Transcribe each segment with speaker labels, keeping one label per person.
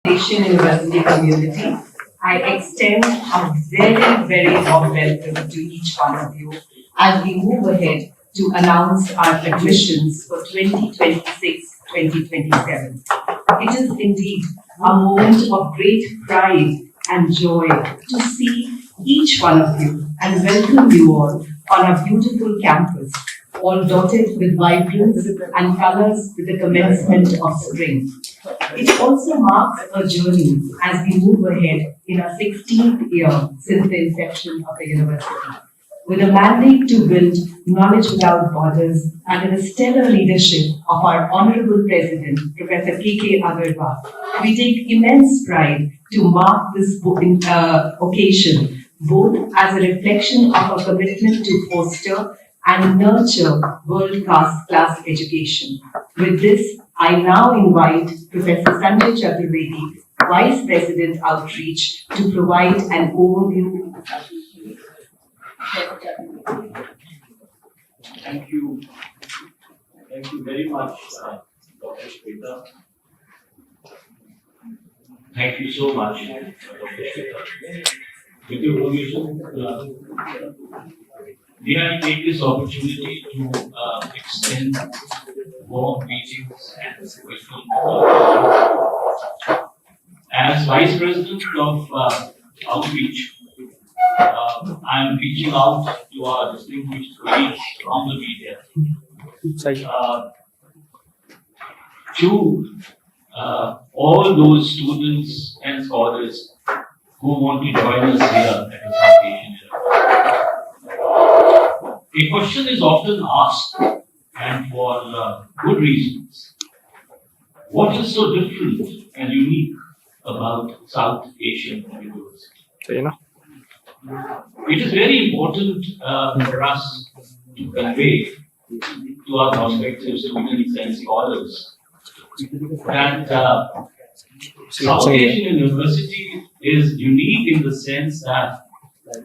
Speaker 1: Asian University community, I extend a very, very warm welcome to each one of you as we move ahead to announce our admissions for 2026-2027. It is indeed a moment of great pride and joy to see each one of you and welcome you all on our beautiful campus, all dotted with vibrance and colors with the commencement of spring. It also marks a journey as we move ahead in our 16th year since the inception of the university. With a mandate to build knowledge without borders under the stellar leadership of our Honorable President, Professor K.K. Agarwal, we take immense pride to mark this occasion both as a reflection of our commitment to foster and nurture world-class education. With this, I now invite Professor Sanjay Chaturvedi, Vice President Outreach, to provide an overview.
Speaker 2: Thank you. Thank you very much, Dr. Shweta. Thank you so much, Dr. Shweta. With your permission, may I take this opportunity to extend warm greetings and wishes. As Vice President of Outreach, I am reaching out to our distinguished colleagues from the media to all those students and scholars who want to join us here at the South Asian University. A question is often asked, and for good reasons. What is so different and unique about South Asian University? It is very important for us to convey to our prospective students and scholars that South Asian University is unique in the sense that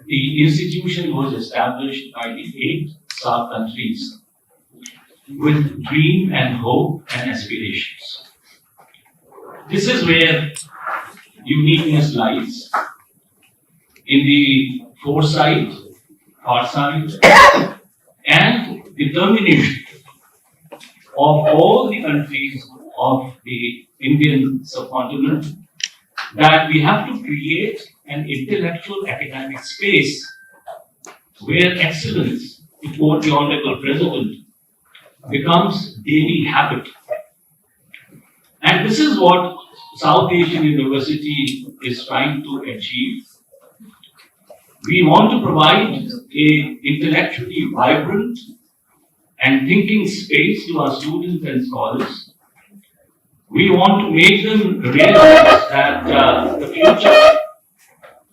Speaker 2: the institution was established by the 8 SAARC countries with dream and hope and aspirations. This is where uniqueness lies, in the foresight, foresight, and determination of all the countries of the Indian subcontinent that we have to create an intellectual academic space where excellence, to quote the Honorable President, becomes daily habit. And this is what South Asian University is trying to achieve. We want to provide an intellectually vibrant and thinking space to our students and scholars. We want to make them realize that the future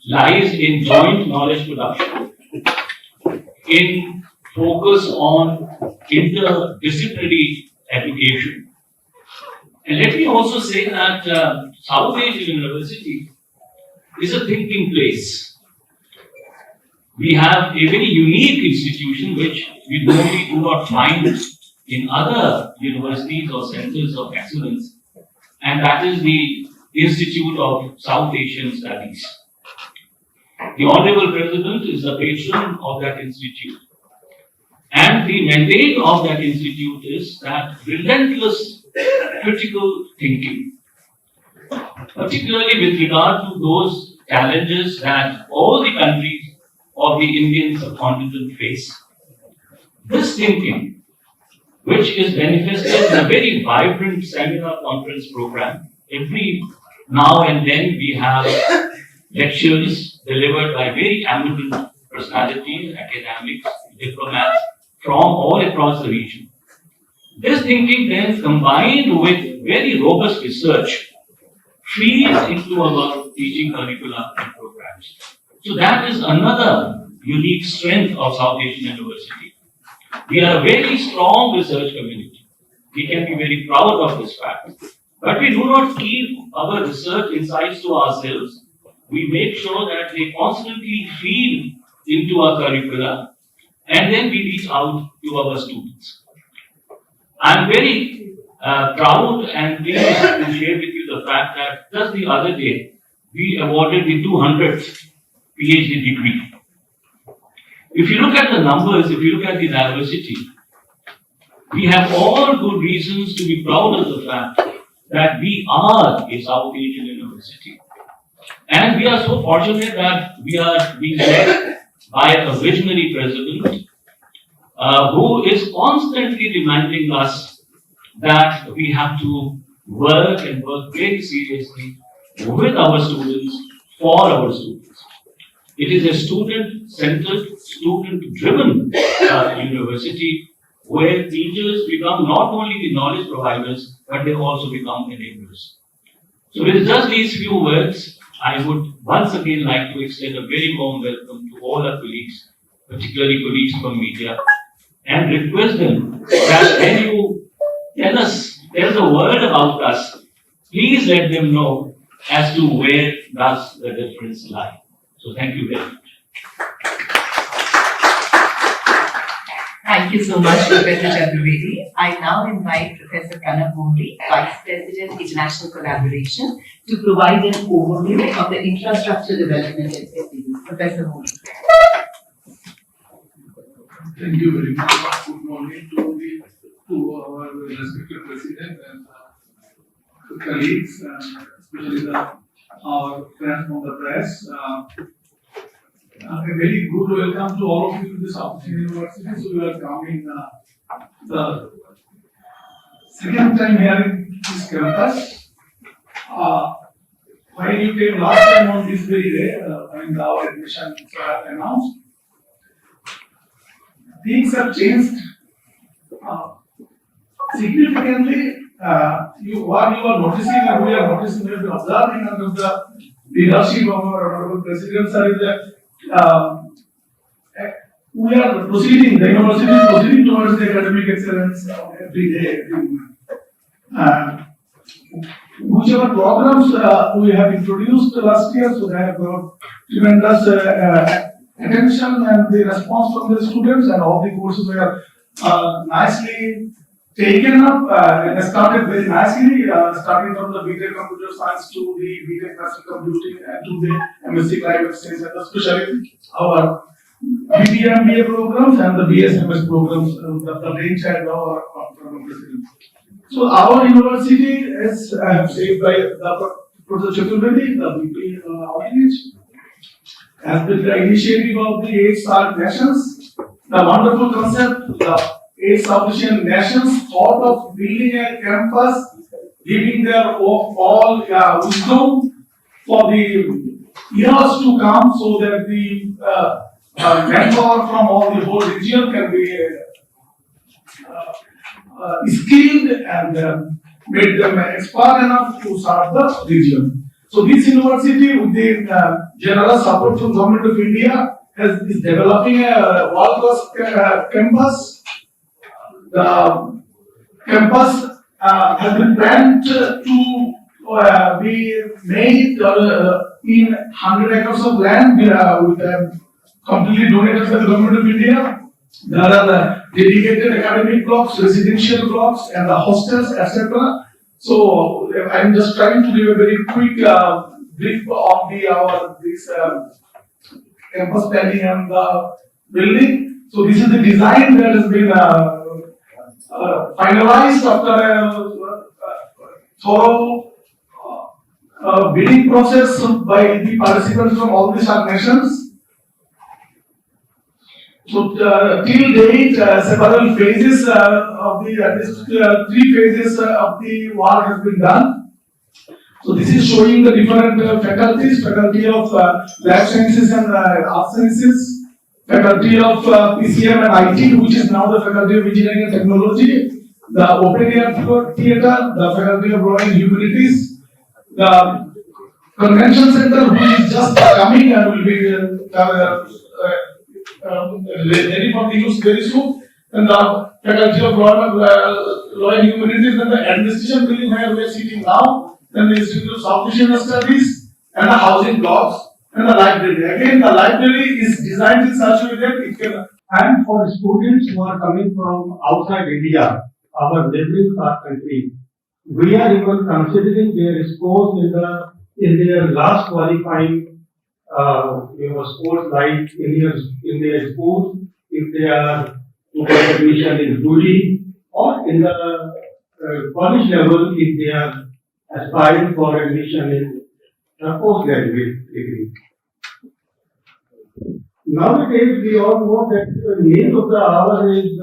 Speaker 2: lies in joint knowledge production, in focus on interdisciplinary education. And let me also say that South Asian University is a thinking place. We have a very unique institution which we normally do not find in other universities or centers of excellence, and that is the Institute of South Asian Studies. The Honorable President is the patron of that institute. And the mandate of that institute is that relentless critical thinking, particularly with regard to those challenges that all the countries of the Indian subcontinent face. This thinking, which is manifested in a very vibrant seminar conference program, every now and then we have lectures delivered by very eminent personalities, academics, diplomats from all across the region. This thinking then combined with very robust research feeds into our teaching curricula and programs. So that is another unique strength of South Asian University. We are a very strong research community. We can be very proud of this fact. But we do not keep our research insights to ourselves. We make sure that they constantly feed into our curricula and then we reach out to our students. I'm very proud and pleased to share with you the fact fact that just the other day, we awarded the 200th PhD degree. If you look at the numbers, if you look at the diversity, we have all good reasons to be proud of the fact that we are a South Asian university. And we are so fortunate that we are being led by a visionary president who is constantly reminding us that we have to work and work very seriously with our students, for our students. It is a student-centered, student-driven university where teachers become not only the knowledge providers, but they also become enablers. So with just these few words, I would once again like to extend a very warm welcome to all our colleagues, particularly colleagues from media, and request them that when you tell the world about us, please let them know as to where does the difference lie. So thank you very much.
Speaker 1: Thank you so much, Professor Chaturvedi. I now invite Professor Pranav Mohri, Vice President International Collaboration, to provide an overview of the infrastructure development at SAU. Professor Mohri.
Speaker 3: Thank you very much. Good morning to our respected President and colleagues, especially our friends from the press. A very good welcome to all of you to this opportunity university. So we are coming the second time here in this campus. When you came last time on this very day, when our admissions are announced, things have changed significantly. What you are noticing and we are noticing, we have been observing under the leadership of our honorable president, sir, is that we are proceeding, the university is proceeding towards the academic excellence every day, every month. Whichever programs we have introduced last year, so they have got tremendous attention and the response from the students, and all the courses were nicely taken up and started very nicely, starting from the BTech Computer Science to the BTech Master Computing and to the MSc Climate Science, and especially our BBA MBA programs and the BSMS programs the range and our president. So our university is saved by the Professor Chaturvedi, the VP outreach, has been the initiative of the 8 SAARC nations. The wonderful concept, the 8 South Asian nations thought of building a campus, giving their all wisdom for the years to come, so that the manpower from all the whole region can be skilled and made them expert enough to serve the region. So this university, with the generous support from Government of India, is developing a world-class campus. The campus has been planned to be made in 100 acres of land with completely donated by the Government of India. There are dedicated academic blocks, residential blocks, and the hostels, etc. So I'm just trying to give a very quick brief on this campus planning and the building. So this is the design that has been finalized after a thorough bidding process by the participants from all the SAARC nations. So till date, several phases of the, at least 3 phases of the work has been done. So this is showing the different faculties, faculty of life sciences and art sciences, faculty of PCM and IT, which is now the faculty of engineering and technology, the open air theatre, the faculty of law and humanities, the convention center, which is just coming and will be ready for the use very soon, and the faculty of law and humanities, and the administration building where we are sitting now, then the Institute of South Asian Studies, and the housing blocks, and the library. Again, the library is designed in such a way that it can.
Speaker 4: And for students who are coming from outside India, our neighboring country, We are even considering their scores in their last qualifying sports like in their schools, if they are to get admission in UG or in the college level if they are aspiring for admission in the postgraduate degree. Nowadays, we all know that the need of the hour is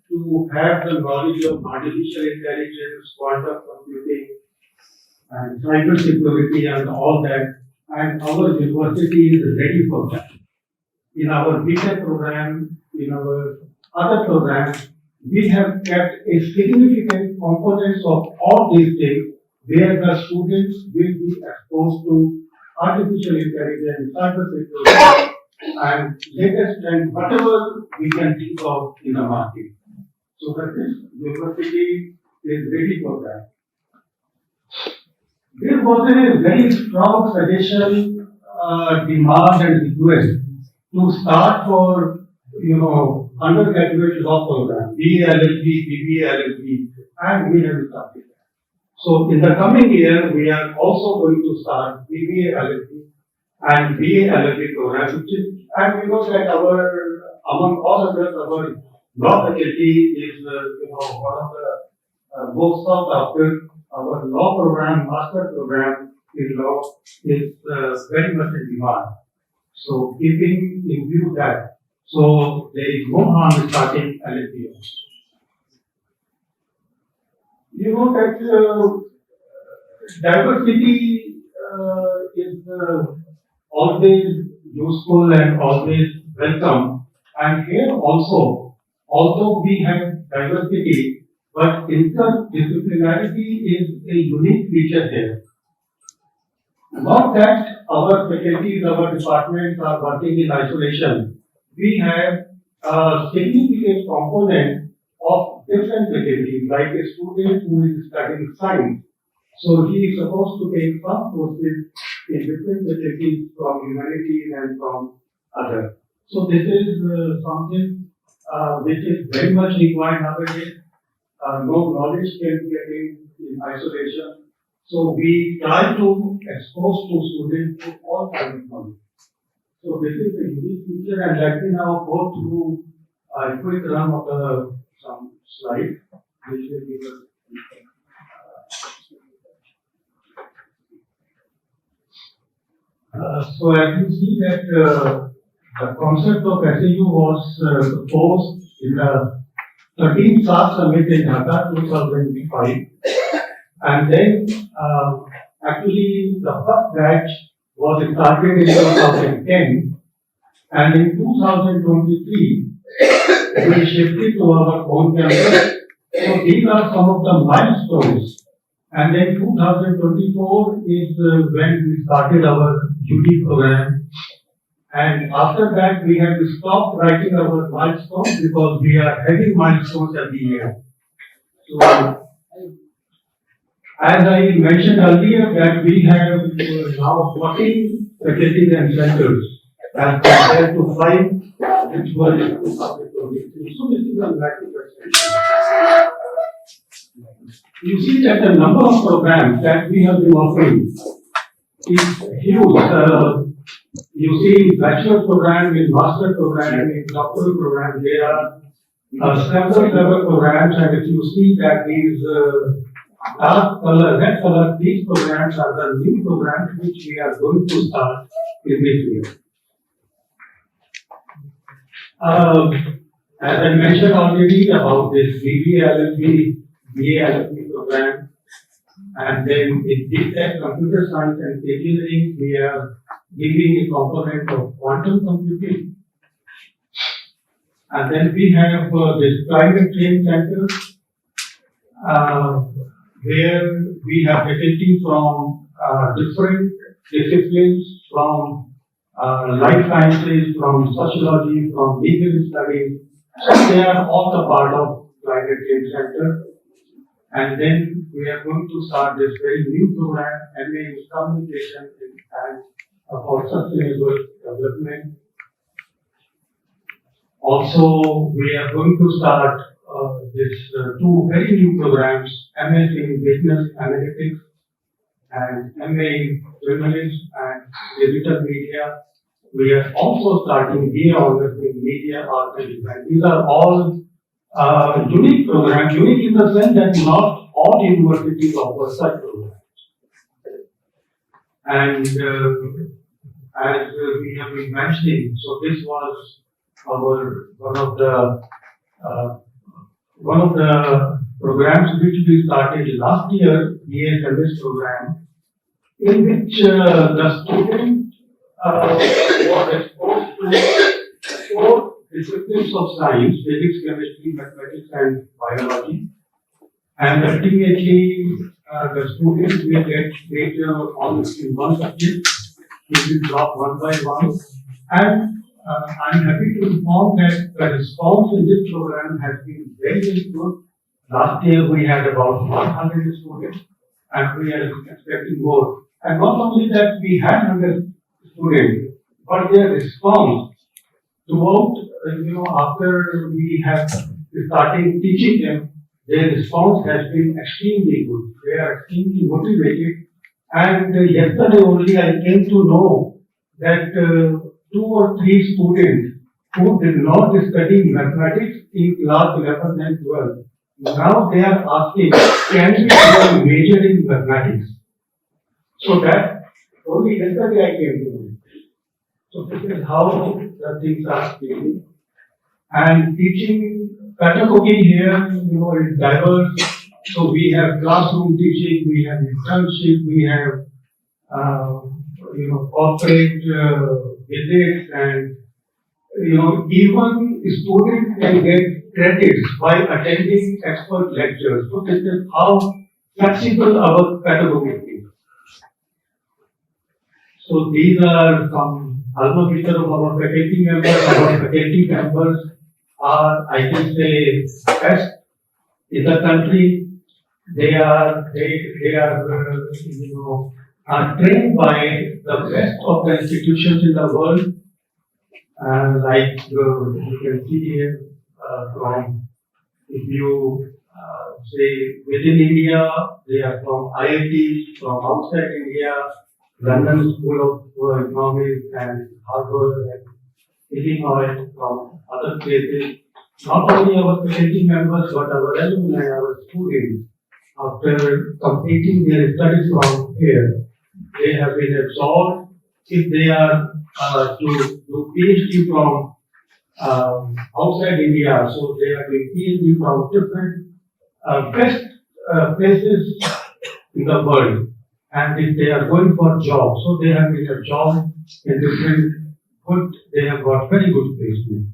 Speaker 4: to have the knowledge of artificial intelligence, quantum computing, and cyber security and all that. And our university is ready for that. In our BTech program, in our other programs, we have kept a significant components of all these things where the students will be exposed to artificial intelligence, cyber security, and latest and whatever we can think of in the market. So that this university is ready for that. There was a very strong suggestion, demand and request to start for, undergraduate law program, BA LLB, BBA LLB, and we have started that. So in the coming year, we are also going to start BBA LLB and BA LLB program, and we know that among all others, our law faculty is, one of the most sought after. Our law program, master program in law is very much in demand. So keeping in view that, so there is no harm in starting LLB. You know that diversity is always useful and always welcome. And here also, although we have diversity, but interdisciplinarity is a unique feature here. Not that our faculties, our departments are working in isolation. We have a significant component of different faculties, like a student who is studying science. So he is supposed to take some courses in different faculties from humanities and from others. So this is something which is very much required nowadays. No knowledge can be attained in isolation. So we try to expose to students to all kinds of knowledge. So this is a unique feature, and let me now go through a quick run of some slides, which will give us. So as you see that the concept of SAU was proposed in the 13th SAARC Summit in Dhaka 2005, and then actually the first batch was started in 2010, and in 2023 we shifted to our own campus. So these are some of the milestones, and then 2024 is when we started our UD program. And after that, we have stopped writing our milestones because we are having milestones every year. So, as I mentioned earlier, that we have now 14 faculties and centers as compared to 5 which were in 2023. So this is a massive expansion. You see that the number of programs that we have been offering is huge. You see bachelor program, in master program, in doctoral program, there are several level programs, and if you see that these dark color, red color, these programs are the new programs which we are going to start in this year. As I mentioned already about this BBA LLB, BA LLB program, and then in BTech, computer science and engineering, we are giving a component of quantum computing. And then we have this climate change center, where we have faculty from different disciplines, from life sciences, from sociology, from legal studies. So they are all the part of climate change center. And then we are going to start this very new program, MA in communication and for sustainable development. Also, we are going to start these two very new programs, MS in Business Analytics and MA in Journalism and Digital Media. We are also starting BA Honors in Media Archives. And these are all unique programs, unique in the sense that not all universities offer such programs. And as we have been mentioning, so this was our one of the programs which we started last year, BSMS program, in which the student was exposed to 4 disciplines of science: physics, chemistry, mathematics, and biology. And ultimately, the students will get major honors in one subject. We will drop one by one. And I'm happy to inform that the response in this program has been very, very good. Last year we had about 100 students, and we are expecting more. And not only that, we had 100 students, but their response throughout, after we have started teaching them, their response has been extremely good. They are extremely motivated. And yesterday only I came to know that 2 or 3 students who did not study mathematics in class 11 and 12, now they are asking, can we do a major in mathematics? So that only yesterday I came to know. So this is how the things are changing. And teaching pedagogy here, is diverse. So we have classroom teaching, we have internship, we have, corporate visits, and, even students can get credits by attending expert lectures. So this is how flexible our pedagogy is. So these are some alma mater of our faculty members. Our faculty members are, I can say, best in the country. They are trained by the best of the institutions in the world. Like you can see here, if you say within India, they are from IIT, from outside India, London School of Economics and Harvard and Illinois, from other places. Not only our faculty members, but our alumni, our students, after completing their studies from here, they have been absorbed. If they are to do PhD from outside India, so they are doing PhD from different best places in the world. And if they are going for jobs, so they have been absorbed in different good, they have got very good placement.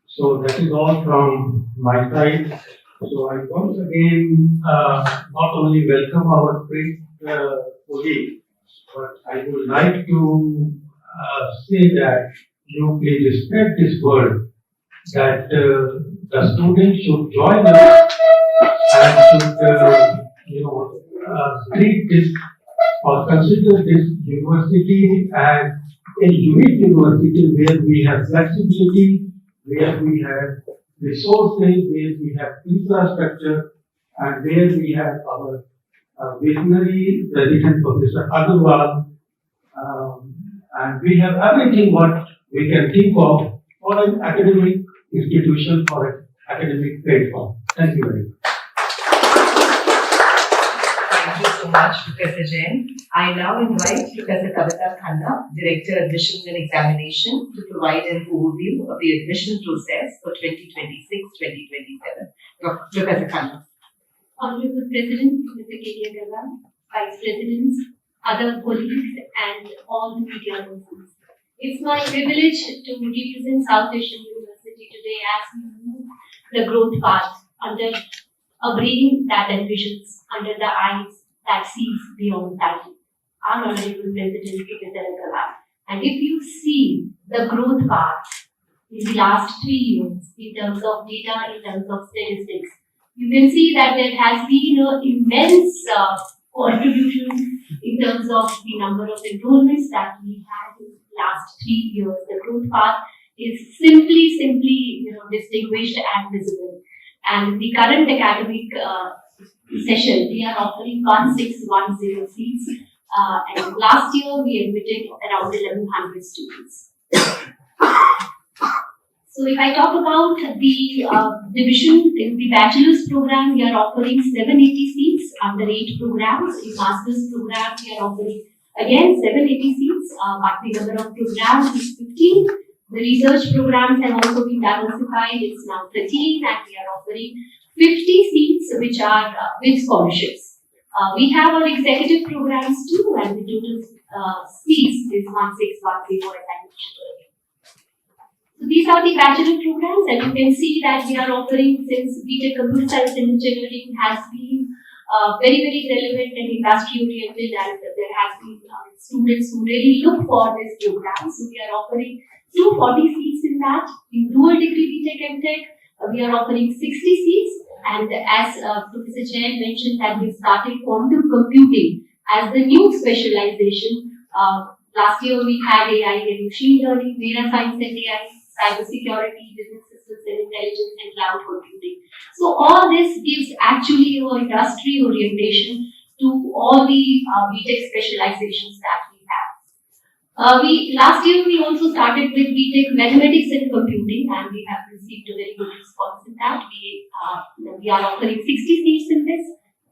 Speaker 4: So that is all from my side. So I once again not only welcome our great colleague, but I would like to say that you please spread this word that the students should join us and should treat this or consider this university as a unique university where we have flexibility, where we have resources, where we have infrastructure, and where we have our visionary President Professor Agarwal, and we have everything what we can think of for an academic institution, for an academic platform. Thank you very much.
Speaker 1: Thank you so much, Professor Jain. I now invite Professor Kavita Khanna, Director Admissions and Examination, to provide an overview of the admission process for 2026-2027. Professor Khanna.
Speaker 5: Honorable President, Mr. K.K. Agarwal, Vice Presidents, other colleagues, and all the media persons. It's my privilege to represent South Asian University today as we move the growth path under a brain that envisions, under the eyes that sees beyond time. Our Honorable President, Professor Agarwal. And if you see the growth path in the last 3 years, in terms of data, in terms of statistics, you can see that there has been an immense contribution in terms of the number of enrollments that we had in the last 3 years. The growth path is simply distinguished and visible. And the current academic session, we are offering 1610 seats. And last year we admitted around 1100 students. So if I talk about the division in the bachelor's program, we are offering 780 seats under 8 programs. In master's program, we are offering again 780 seats, but the number of programs is 15. The research programs have also been diversified. It's now 13, and we are offering 50 seats which are with scholarships. We have our executive programs too, and the total seats is 1610 as I mentioned earlier. So these are the bachelor programs, and you can see that we are offering, since BTech Computer Science and Engineering has been very, very relevant and industry oriented, and there has been students who really look for this program. So we are offering 240 seats in that. In dual degree BTech MTech, we are offering 60 seats, and as Professor Jain mentioned that we started quantum computing as the new specialization. Last year we had AI and machine learning, data science and AI, cybersecurity, business systems and intelligence, and cloud computing. So all this gives actually an industry orientation to all the BTech specializations that we have. Last year we also started with BTech Mathematics and Computing, and we have received a very good response in that. We are offering 60 seats in this.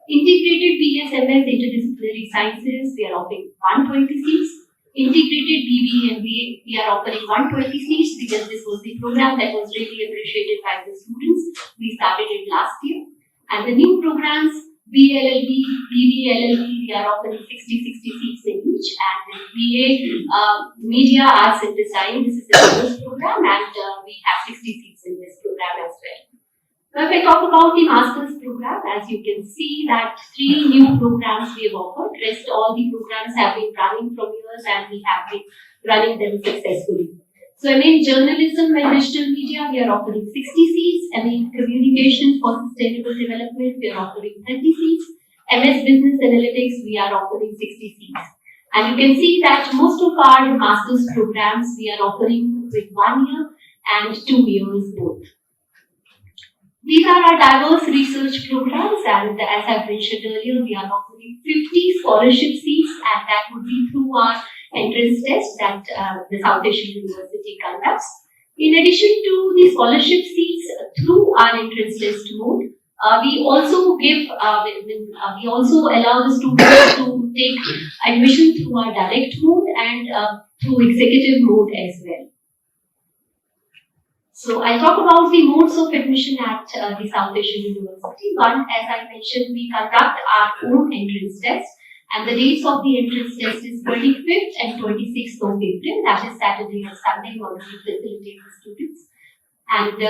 Speaker 5: Integrated BSMS Interdisciplinary Sciences, we are offering 120 seats. Integrated BB and BA, we are offering 120 seats because this was the program that was really appreciated by the students. We started it last year. And the new programs, BLLB, BB, LLB, we are offering 60 seats in each. And then BA, Media, Arts and Design, this is the first program, and we have 60 seats in this program as well. Now, if I talk about the master's program, as you can see that 3 new programs we have offered. Rest all the programs have been running from years, and we have been running them successfully. So, journalism and digital media, we are offering 60 seats. Communication for sustainable development, we are offering 30 seats. MS Business Analytics, we are offering 60 seats. And you can see that most of our master's programs we are offering with 1 year and 2 years both. These are our diverse research programs, and as I mentioned earlier, we are offering 50 scholarship seats, and that would be through our entrance test that the South Asian University conducts. In addition to the scholarship seats through our entrance test mode, we also allow the students to take admission through our direct mode and through executive mode as well. So I'll talk about the modes of admission at the South Asian University. One, as I mentioned, we conduct our own entrance test, and the dates of the entrance test is 25th and 26th of April, that is Saturday and Sunday, in order to facilitate the students. And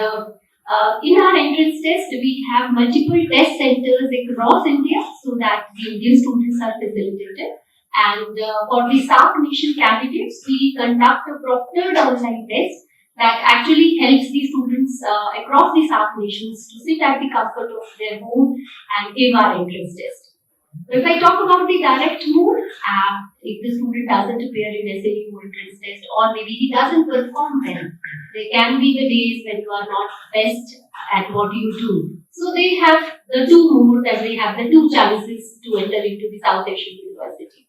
Speaker 5: in our entrance test, we have multiple test centers across India so that the Indian students are facilitated. And for the SAARC nation candidates, we conduct a proctored online test that actually helps the students across the SAARC nations to sit at the comfort of their home and give our entrance test. If I talk about the direct mode, if the student doesn't appear in SAU entrance test, or maybe he doesn't perform well, there can be the days when you are not best at what you do. So they have the 2 modes, and they have the 2 chances to enter into the South Asian University.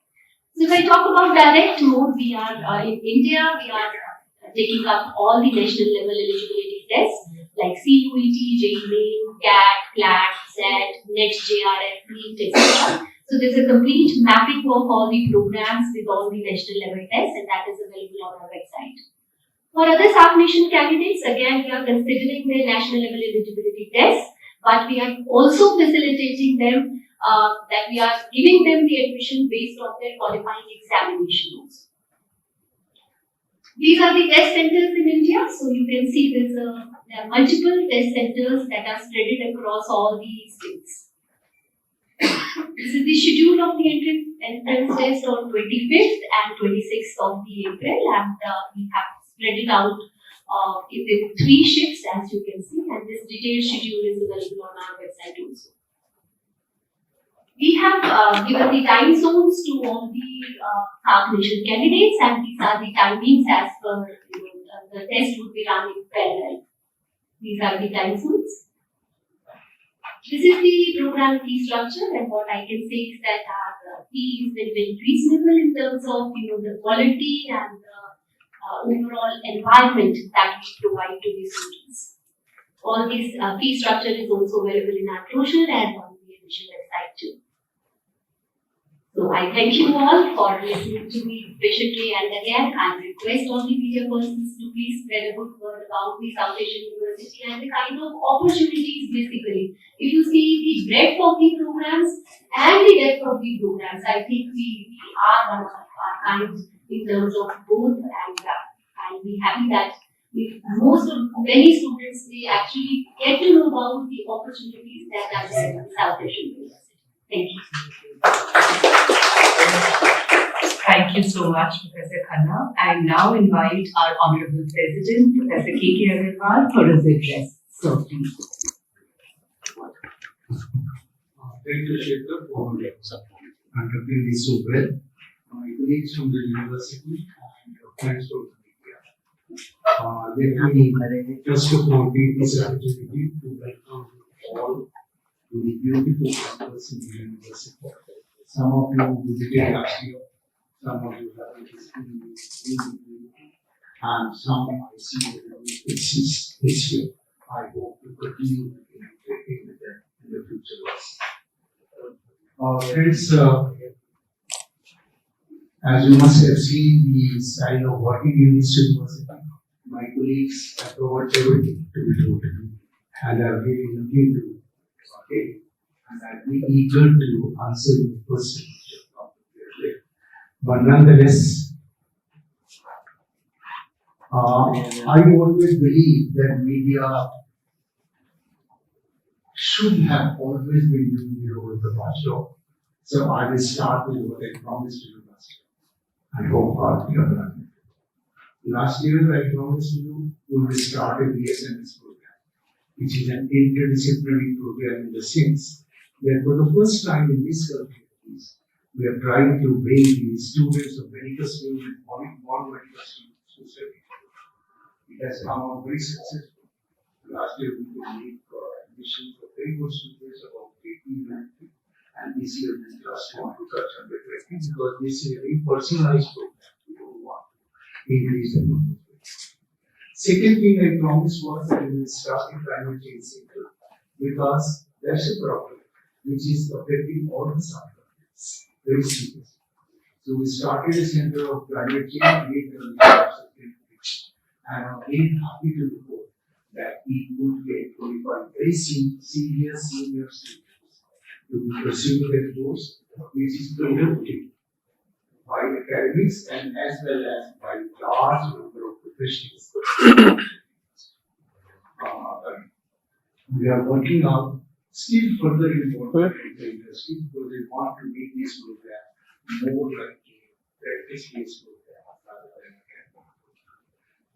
Speaker 5: So if I talk about direct mode, we are in India, we are taking up all the national level eligibility tests like CUET, JEE Main, CAT, CLAT, SET, NET, JRF, NEET, etc. So there's a complete mapping of all the programs with all the national level tests, and that is available on our website. For other SAARC nation candidates, again, we are considering their national level eligibility tests, but we are also facilitating them, that we are giving them the admission based on their qualifying examinations. These are the test centers in India. So you can see there are multiple test centers that are spread across all the states. This is the schedule of the entrance test on 25th and 26th of the April, and we have spread it out in 3 shifts, as you can see, and this detailed schedule is available on our website also. We have given the time zones to all the SAARC nation candidates, and these are the timings as per the test would be run in parallel. These are the time zones. This is the program fee structure, and what I can say is that our fee is very, very reasonable in terms of the quality and the overall environment that we provide to the students. All this fee structure is also available in our brochure and on the admission website too. So I thank you all for listening to me patiently, and again I request all the media persons to please spread a good word about the South Asian University and the kind of opportunities basically. If you see the breadth of the programs and the depth of the programs, I think we are one of our kind in terms of both, and I'll be happy that if many students they actually get to know about the opportunities that are there in South Asian University. Thank you.
Speaker 1: Thank you so much, Professor Khanna. I now invite our Honorable President, Professor K.K. Agarwal, for his address. So, please.
Speaker 4: Thank you, Shekhar, for conducting this so well. My colleagues from the university and friends from the media. Let me just of all take this opportunity to welcome you all to the beautiful campus in the university. Some of you visited last year, some of you have visited and some I see this year. I hope to continue interacting with them in the future. Friends, as you must have seen the style of working in this university, my colleagues have covered everything to be told and are really looking to and I'd be eager to answer your questions. But nonetheless, I always believe that media should have always been doing the role of the watchdog. So I will start with what I promised you last year. I hope we have done it. Last year I promised you we will start a BSMS program, which is an interdisciplinary program in the sense that for the first time in this country, we are trying to bring the students of medical school and non-medical students to study. It has come out very successful. Last year we could make admissions for very good students about 1890, and this year we just want to touch on the 20 because this is a very personalized program. We don't want to increase the number. Second thing I promised was that we will start a climate change center because that's a problem which is affecting all the subjects very seriously. So we started a center of climate change, and I'm very happy to report that we would get 25 very senior students to be pursuing their course, which is conducted by academics and as well as by large number of professionals. We are working out still further involvement in the industry because they want to make this program more like a practice-based program rather than academic.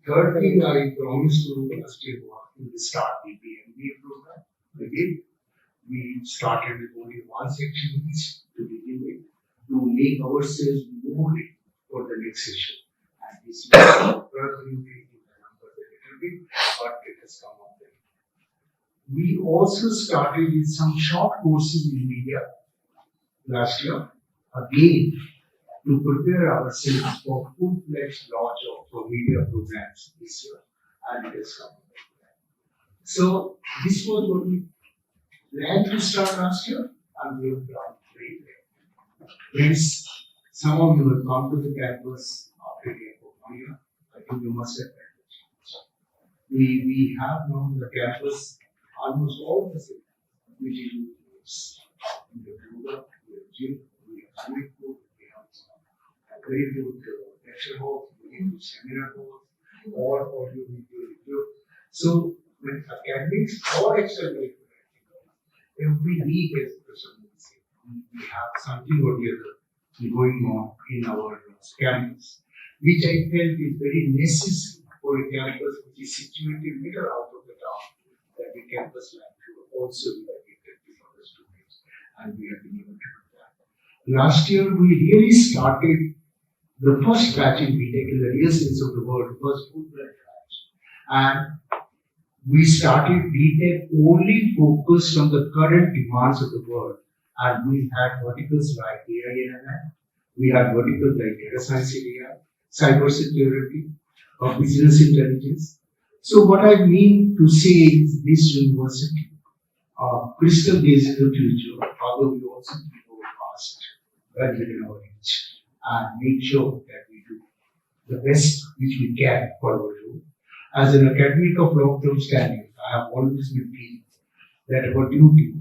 Speaker 4: Third thing I promised to last year was to start the MBA program. Again, we started with only one section each to begin with to make ourselves more ready for the next session. And this year, further increasing the numbers a little bit, but it has come up there. We also started with some short courses in media last year, again to prepare ourselves for full-fledged launch of media programs this year, and it has come. So this was what we planned to start last year, and we have done very well. Friends, some of you have come to the campus after the end of 1 year. I think you must have read it. We have now the campus almost all the same, which is in the yoga, we have gym, we have swimming pool, we have a very good lecture hall, we have seminar halls, or audio video. So when academics or external every week as a person will say, we have something or the other going on in our campus, which I felt is very necessary for a campus which is situated middle out of the town, that the campus life should also be effective for the students, and we have been able to do that. Last year, we really started the first batch in BTech in the real sense of the word, first full-fledged batch, and
Speaker 6: We started BTech only focused on the current demands of the world, and we had verticals like AI and ML. We had verticals like data science area, cyber security, business intelligence. So what I mean to say is this university, crystal gaze in the future, although we also keep our past well within our reach and make sure that we do the best which we can for our role. As an academic of long-term standing, I have always been feeling that our duty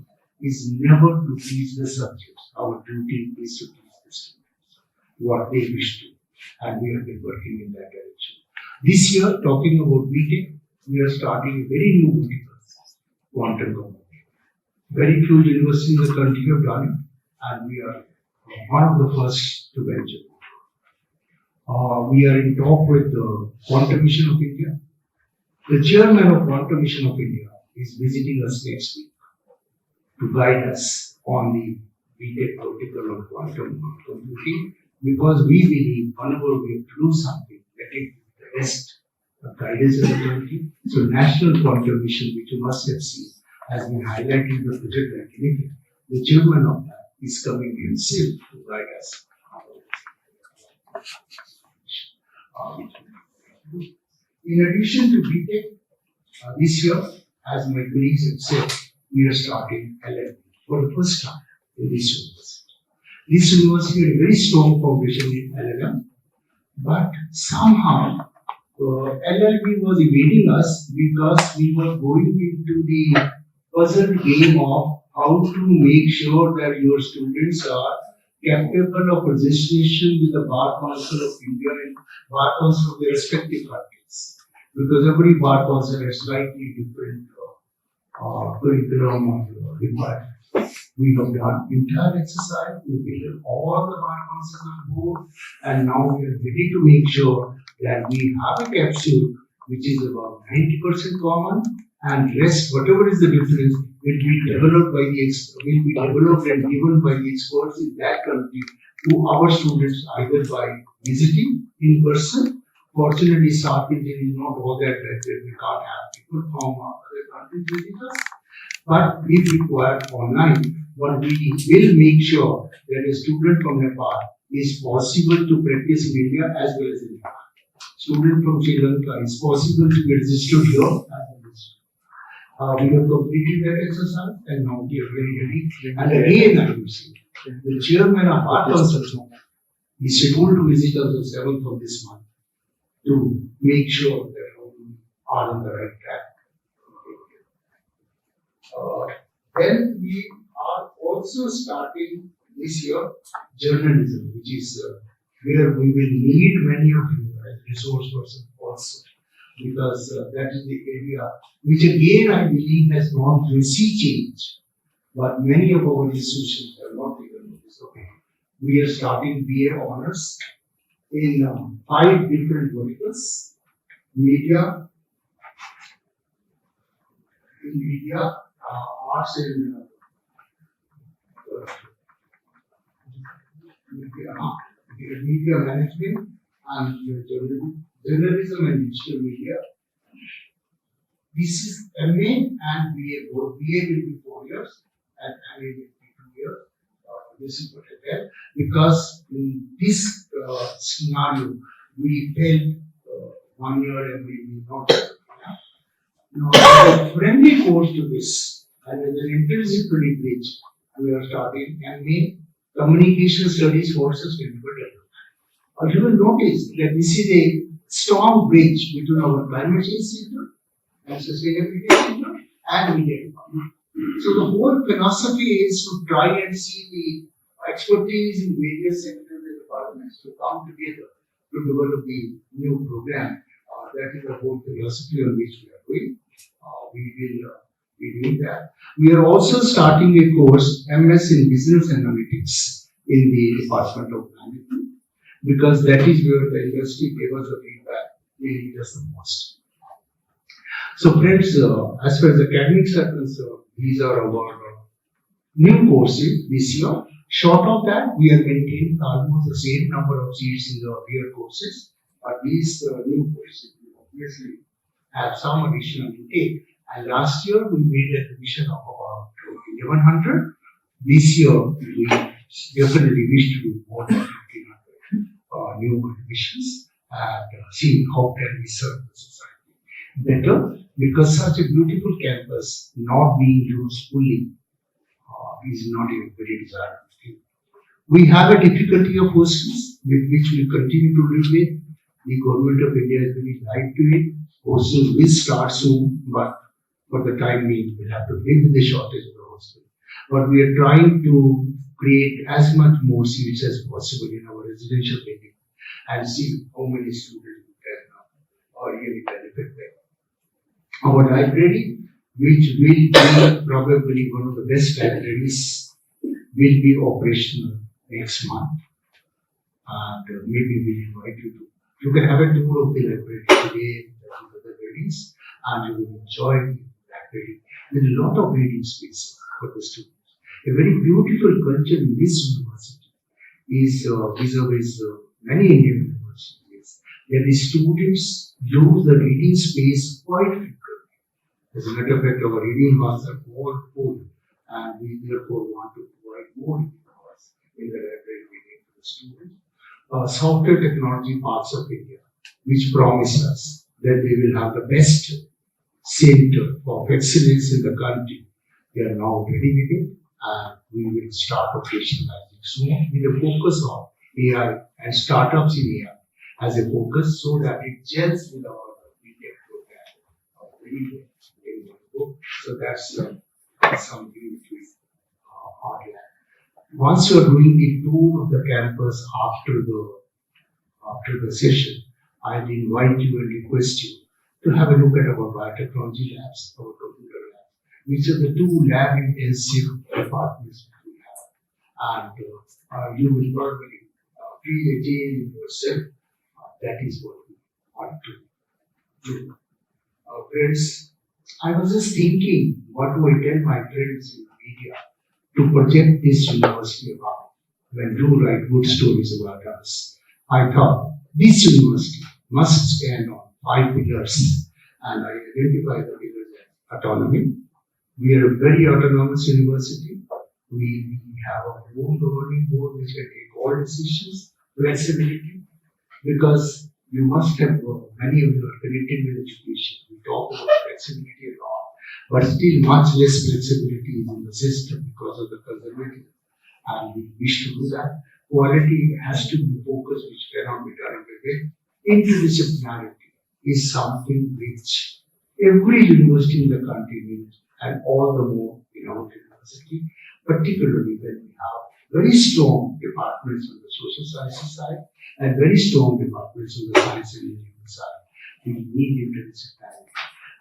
Speaker 6: is never to please the subjects. Our duty is to please the students, what they wish to, and we have been working in that direction. This year, talking about BTech, we are starting a very new vertical, quantum computing. Very few universities in the country have done it, and we are one of the first to venture. We are in talk with the Quantum Mission of India. The chairman of Quantum Mission of India is visiting us next week to guide us on the BTech vertical of quantum computing, because we believe whenever we have to do something, let it be the best guidance in the country. So National Quantum Mission, which you must have seen, has been highlighting the project like anything. The chairman of that is coming himself to guide us. In addition to BTech, this year, as my colleagues have said, we are starting LLB for the first time in this university. This university had a very strong foundation in LLM, but somehow LLB was evading us because we were going into the puzzle game of how to make sure that your students are capable of registration with the Bar Council of India and Bar Council of their respective countries. Because every Bar Council has slightly different curriculum or requirements. We have done entire exercise, we have all the Bar Councils on board, and now we are ready to make sure that we have a capsule which is about 90% common, and rest, whatever is the difference, will be developed by and given by the experts in that country to our students, either by visiting in person. Fortunately, SAARC is not all that we can't have people from other countries visit us, but if required online, but we will make sure that a student from Nepal is possible to practice in India as well as in Nepal. Student from Sri Lanka is possible to get registered here as well as we have completed that exercise, and now we are very ready. And again, I will say, the chairman of Bar Council is scheduled to visit us on 7th of this month to make sure that we are on the right track. Then we are also starting this year journalism, which is where we will need many of you as resource persons also, because that is the area which again I believe has gone through sea change, but many of our institutions have not taken notice of it. We are starting BA honors in 5 different verticals: media, arts and media management, and journalism and digital media. This is MA and BA both. BA will be 4 years and MA will be 2 years. This is what I tell, because in this scenario we felt 1 year and we will not. Now, as a friendly course to this, and as an interdisciplinary bridge, we are starting MA Communication Studies for Sustainable Development. You will notice that this is a strong bridge between our climate change center and sustainability center and media department. So the whole philosophy is to try and see the expertise in various sectors and departments to come together to develop the new program. That is the whole philosophy on which we are doing. We will be doing that. We are also starting a course, MS in Business Analytics, in the Department of Management, because that is where the industry gave us the feedback we need us the most. So friends, as far as academics are concerned, these are our new courses this year. Short of that, we are maintaining almost the same number of seats in the earlier courses, but these new courses will obviously have some additional intake. And last year we made a revision of about 1100. This year we definitely wish to do more than 1500 new admissions and see how can we serve the society better, because such a beautiful campus not being used fully is not a very desirable thing. We have a difficulty of hostels with which we continue to live with. The government of India is very alive to it. Hostels will start soon, but for the time being, we'll have to live with the shortage of the hostel. But we are trying to create as much more seats as possible in our residential building and see how many students we can really benefit them. Our library, which will be probably one of the best libraries, will be operational next month. And maybe we'll invite you to. You can have a tour of the library today with the ladies, and you will enjoy the library with a lot of reading space for the students. A very beautiful culture in this university is vis-a-vis many Indian universities, where the students use the reading space quite frequently. As a matter of fact, our reading halls are more full, and we therefore want to provide more reading halls in the library reading for the students. Software technology parts of India, which promise us that they will have the best center of excellence in the country. They are now ready with it, and we will start operationalizing soon with a focus on AI and startups in AI as a focus, so that it gels with our media program. So that's something which is hard. Once you are doing the tour of the campus after the session, I'll invite you and request you to have a look at our biotechnology labs, our computer labs, which are the two lab-intensive departments we have. And you will probably feel a change in yourself. That is what we want to do. Friends, I was just thinking, what do I tell my friends in the media to project this university about when do write good stories about us? I thought this university must stand on 5 pillars, and I identify the pillars as autonomy. We are a very autonomous university. We have our own governing board which can take all decisions. Flexibility, because you must have, many of you are connected with education. We talk about flexibility a lot, but still much less flexibility is in the system because of the conservatism. And we wish to do that. Quality has to be focused, which cannot be done away. Interdisciplinarity is something which every university in the country needs, and all the more in our university, particularly when we have very strong departments on the social sciences side and very strong departments on the science and engineering side. We need interdisciplinarity.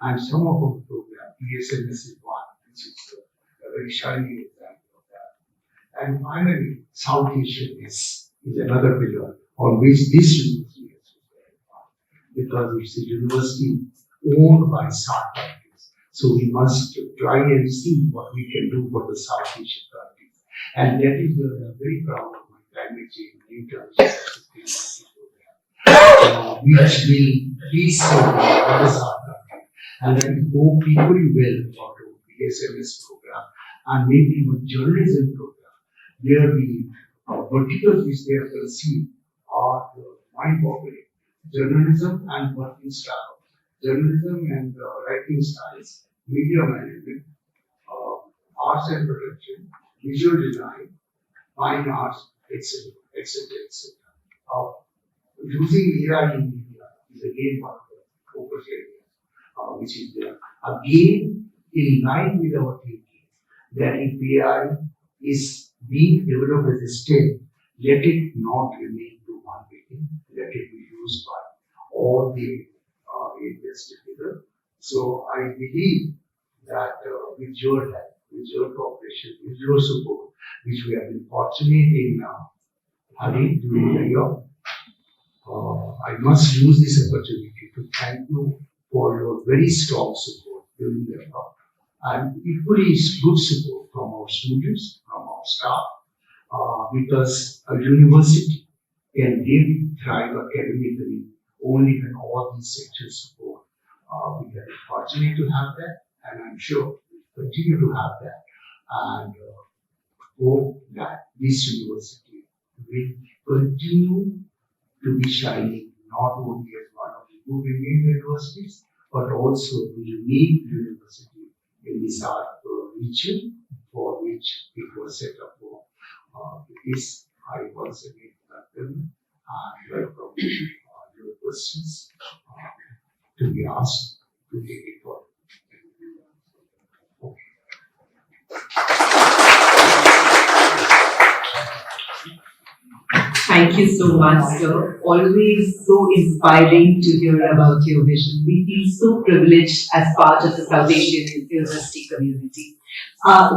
Speaker 6: And some of our programs, PSMS is one, which is a very shining example of that. And finally, South Asian is another pillar on which this university has to stand on, because it's a university owned by South countries. So we must try and see what we can do for the South Asian countries. And that is I'm very proud of my climate change internship program, which will be served by the South country. And I hope equally well for the PSMS program and maybe even journalism program, where the verticals which they have conceived are mind-boggling. Journalism and working style, journalism and writing styles, media management, arts and production, visual design, fine arts, etc., etc., etc. Using AI in media is again one of the focus areas, which is there. Again, in line with our thinking, that if AI is being developed as a STEM, let it not remain to one beginning, let it be used by all the areas together. So I believe that with your help, with your cooperation, with your support, which we have been fortunate in having during the year, I must use this opportunity to thank you for your very strong support during the year, and equally good support from our students, from our staff, because a university can really thrive academically only when all these sectors support. We are fortunate to have that, and I'm sure continue to have that, and hope that this university will continue to be shining not only as one of the good Indian universities, but also the unique university in the SAARC region for which it was set up for. This I once again welcome and welcome your questions to be asked to take it forward.
Speaker 1: Thank you so much, sir. Always so inspiring to hear about your vision. We feel so privileged as part of the South Asian University community.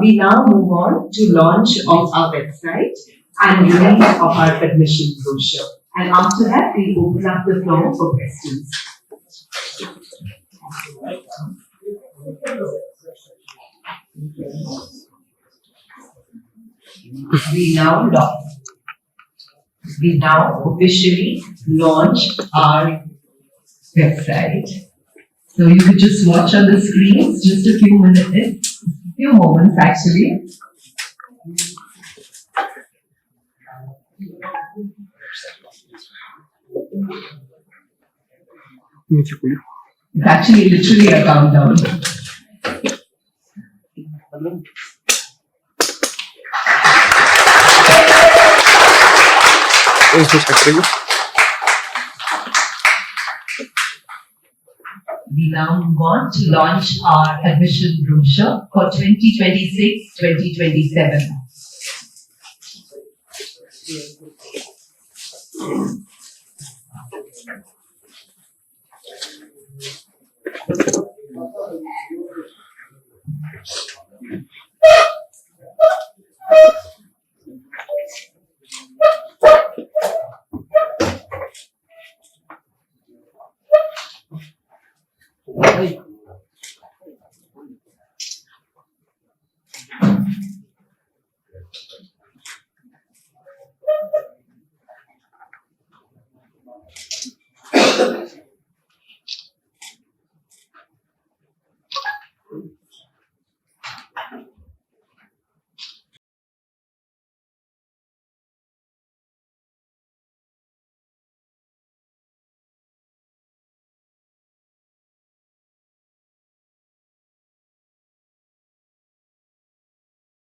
Speaker 1: We now move on to launch of our website and release of our admission brochure. And after that, we open up the floor for questions. We now officially launch our website. So you could just watch on the screens just a few moments actually. It's actually literally a countdown. We now move on to launch our admission brochure for 2026-2027.